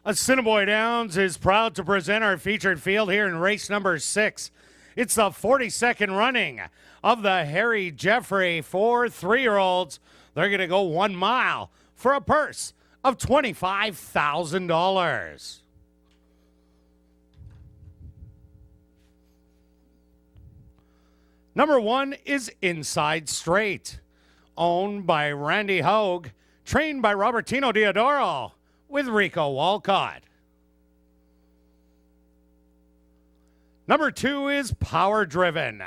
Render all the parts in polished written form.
Assiniboia Downs is proud to present our featured field here in race number 6. It's the 42nd running of the Harry Jeffrey for 3-year-olds. They're going to go 1 mile for a purse of $25,000. Number 1 is Inside Straight, owned by Randy Hogue, trained by Robertino Diodoro with Rico Walcott. Number 2 is Power Driven,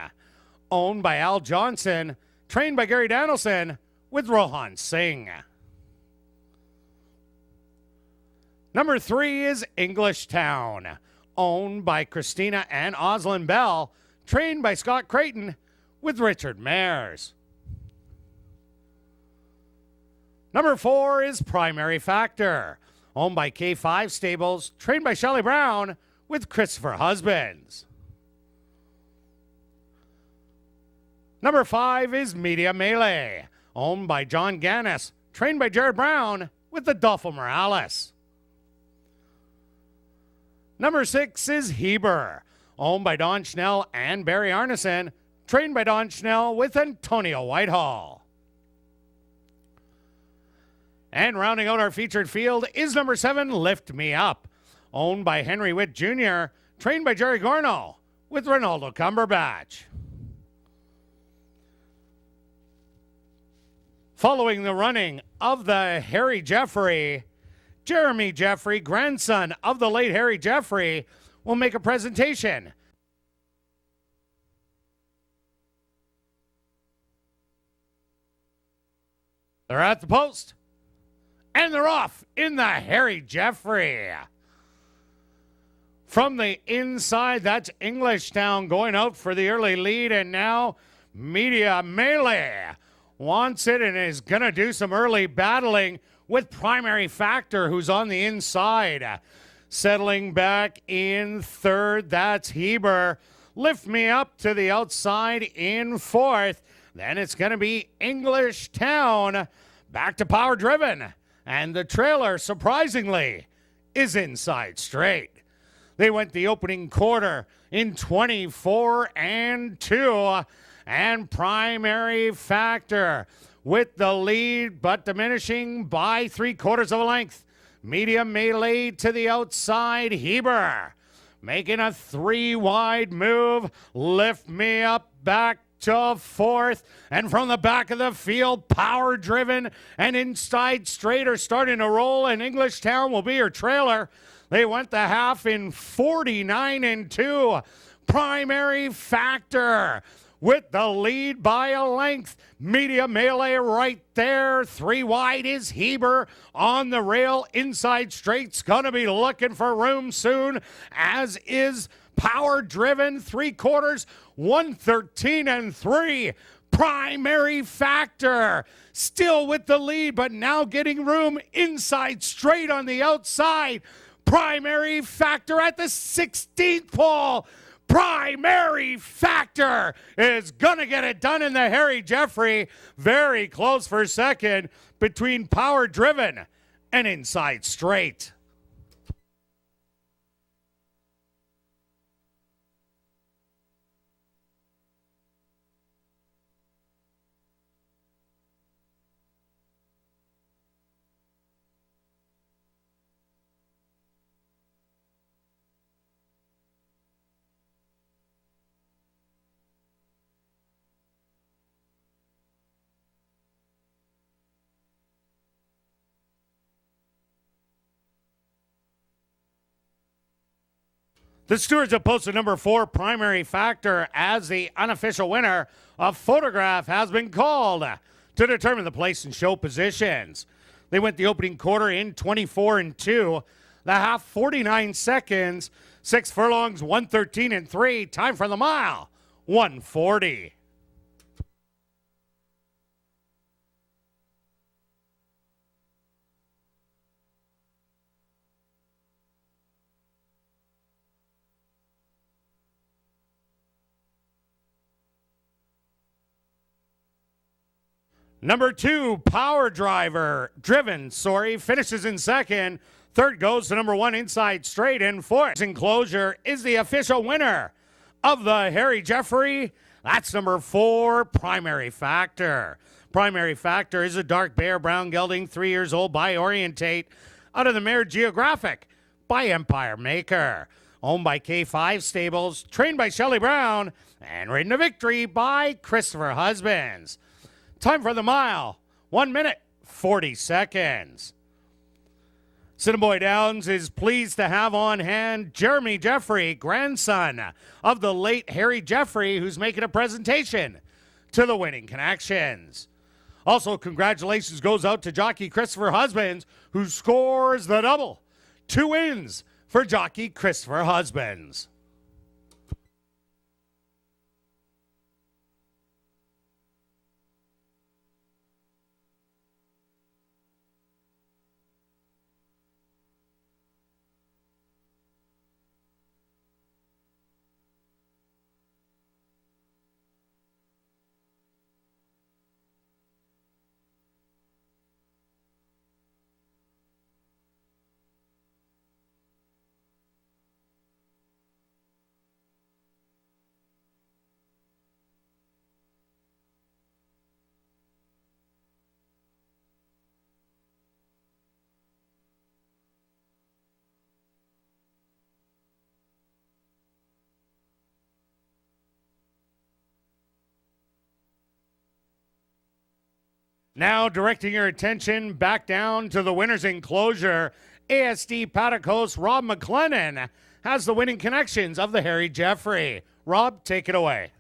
owned by Al Johnson, trained by Gary Danielson with Rohan Singh. Number 3 is English Town, owned by Christina and Oslin Bell, trained by Scott Creighton with Richard Mayers. Number 4 is Primary Factor, owned by K5 Stables, trained by Shelley Brown with Christopher Husbands. Number 5 is Media Melee, owned by John Gannis, trained by Jared Brown with Adolfo Morales. Number 6 is Heber, owned by Don Schnell and Barry Arneson, trained by Don Schnell with Antonio Whitehall. And rounding out our featured field is number 7, Lift Me Up, owned by Henry Witt Jr., trained by Jerry Gorno with Ronaldo Cumberbatch. Following the running of the Harry Jeffrey, Jeremy Jeffrey, grandson of the late Harry Jeffrey, will make a presentation. They're at the post, and they're off in the Harry Jeffrey. From the inside, that's English Town going out for the early lead, and now Media Melee wants it and is going to do some early battling with Primary Factor, who's on the inside. Settling back in third, that's Heber. Lift Me Up to the outside in fourth. Then it's going to be English Town. Back to Power Driven. And the trailer, surprisingly, is Inside Straight. They went the opening quarter in 24-2. And Primary Factor with the lead, but diminishing by 3/4 of a length. Media Melee to the outside. Heber making a 3-wide move. Lift Me Up back to fourth. And from the back of the field, Power Driven and Inside Straight are starting to roll, and English Town will be your trailer. They went the half in 49-2. Primary Factor with the lead by a length. Media Melee right there. 3 wide is Heber on the rail. Inside Straight's going to be looking for room soon, as is Power Driven. 3/4, 113-3. Primary Factor still with the lead, but now getting room. Inside Straight on the outside. Primary Factor at the 16th pole. Primary Factor is going to get it done in the Harry Jeffrey. Very close for second between Power Driven and Inside Straight. The stewards have posted number 4, Primary Factor, as the unofficial winner. A photograph has been called to determine the place and show positions. They went the opening quarter in 24-2. The half, 49 seconds. 6 furlongs, 113-3. Time for the mile, 140. Number 2, Power Driven, finishes in second. Third goes to number 1 Inside Straight, and fourth Enclosure is the official winner of the Harry Jeffrey. That's number 4 Primary Factor. Primary Factor is a dark bear brown gelding, 3 years old, by Orientate, out of the mare Geographic by Empire Maker. Owned by K5 Stables, trained by Shelley Brown, and ridden to victory by Christopher Husbands. Time for the mile, 1 minute, 40 seconds. Assiniboia Downs is pleased to have on hand Jeremy Jeffrey, grandson of the late Harry Jeffrey, who's making a presentation to the Winning Connections. Also, congratulations goes out to jockey Christopher Husbands, who scores the double. 2 wins for jockey Christopher Husbands. Now directing your attention back down to the winner's enclosure, ASD paddock host Rob McLennan has the Winning Connections of the Harry Jeffrey. Rob, take it away.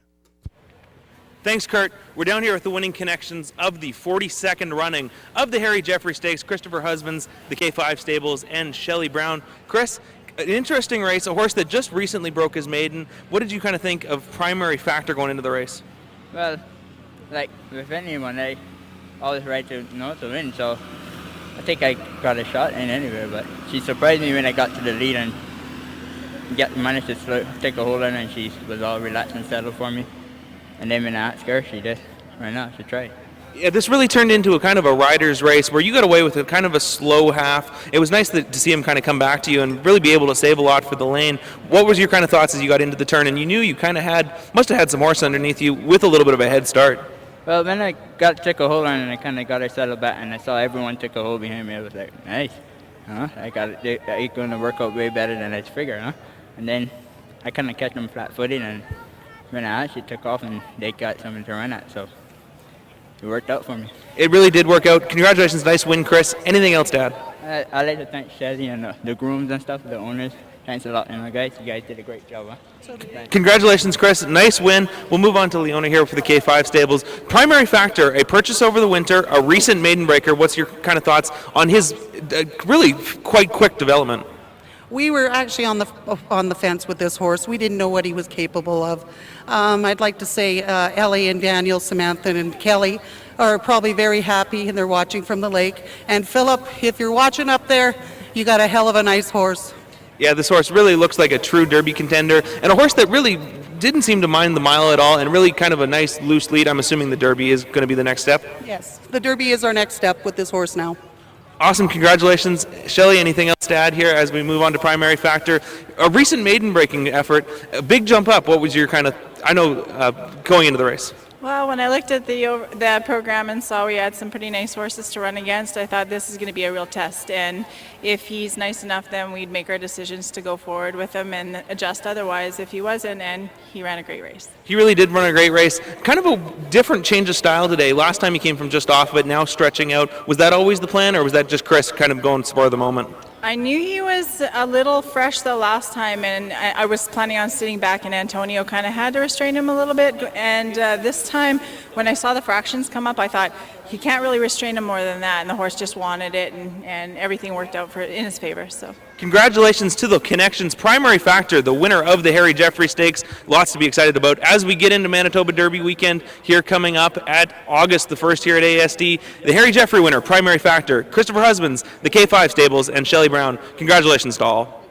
Thanks, Kurt. We're down here with the Winning Connections of the 42nd running of the Harry Jeffrey Stakes. Christopher Husbands, the K5 Stables, and Shelley Brown. Chris, an interesting race, a horse that just recently broke his maiden. What did you kind of think of Primary Factor going into the race? Well, like with anyone, I always right to win, so I think I got a shot in anywhere, but she surprised me when I got to the lead and managed to take a hold on her, and she was all relaxed and settled for me. And then when I asked her, she did. Right now, she tried. Yeah, this really turned into a kind of a rider's race where you got away with a kind of a slow half. It was nice to see him kind of come back to you and really be able to save a lot for the lane. What was your kind of thoughts as you got into the turn? And you knew you kind of must have had some horse underneath you with a little bit of a head start. Well, when I took a hold on it, and I kind of got her settled back, and I saw everyone took a hold behind me. I was like, nice. I got it. It's going to work out way better than I figured, And then I kind of kept them flat-footed, and when I actually took off, and they got something to run at, so it worked out for me. It really did work out. Congratulations. Nice win, Chris. Anything else to add? I'd like to thank Shazzy and the grooms and stuff, the owners. Thanks a lot, guys. You guys did a great job, Congratulations, Chris. Nice win. We'll move on to Leona here for the K5 Stables. Primary Factor, a purchase over the winter, a recent maiden breaker. What's your kind of thoughts on his really quite quick development? We were actually on the fence with this horse. We didn't know what he was capable of. I'd like to say Ellie and Daniel, Samantha and Kelly are probably very happy, and they're watching from the lake. And Philip, if you're watching up there, you got a hell of a nice horse. Yeah, this horse really looks like a true Derby contender, and a horse that really didn't seem to mind the mile at all, and really kind of a nice loose lead. I'm assuming the Derby is going to be the next step? Yes, the Derby is our next step with this horse now. Awesome, congratulations. Shelley, anything else to add here as we move on to Primary Factor? A recent maiden breaking effort, a big jump up. What was your kind of, going into the race? Well, when I looked at the program and saw we had some pretty nice horses to run against, I thought this is going to be a real test. And if he's nice enough, then we'd make our decisions to go forward with him and adjust otherwise if he wasn't. And he ran a great race. He really did run a great race. Kind of a different change of style today. Last time he came from just off of it, now stretching out. Was that always the plan, or was that just Chris kind of going spur of the moment? I knew he was a little fresh the last time, and I was planning on sitting back, and Antonio kind of had to restrain him a little bit. And this time, when I saw the fractions come up, I thought he can't really restrain him more than that, and the horse just wanted it, and everything worked out in his favor. So, congratulations to the Connections. Primary Factor, the winner of the Harry Jeffrey Stakes. Lots to be excited about as we get into Manitoba Derby weekend here coming up at August the 1st here at ASD. The Harry Jeffrey winner, Primary Factor, Christopher Husbands, the K5 Stables, and Shelley Brown. Congratulations to all.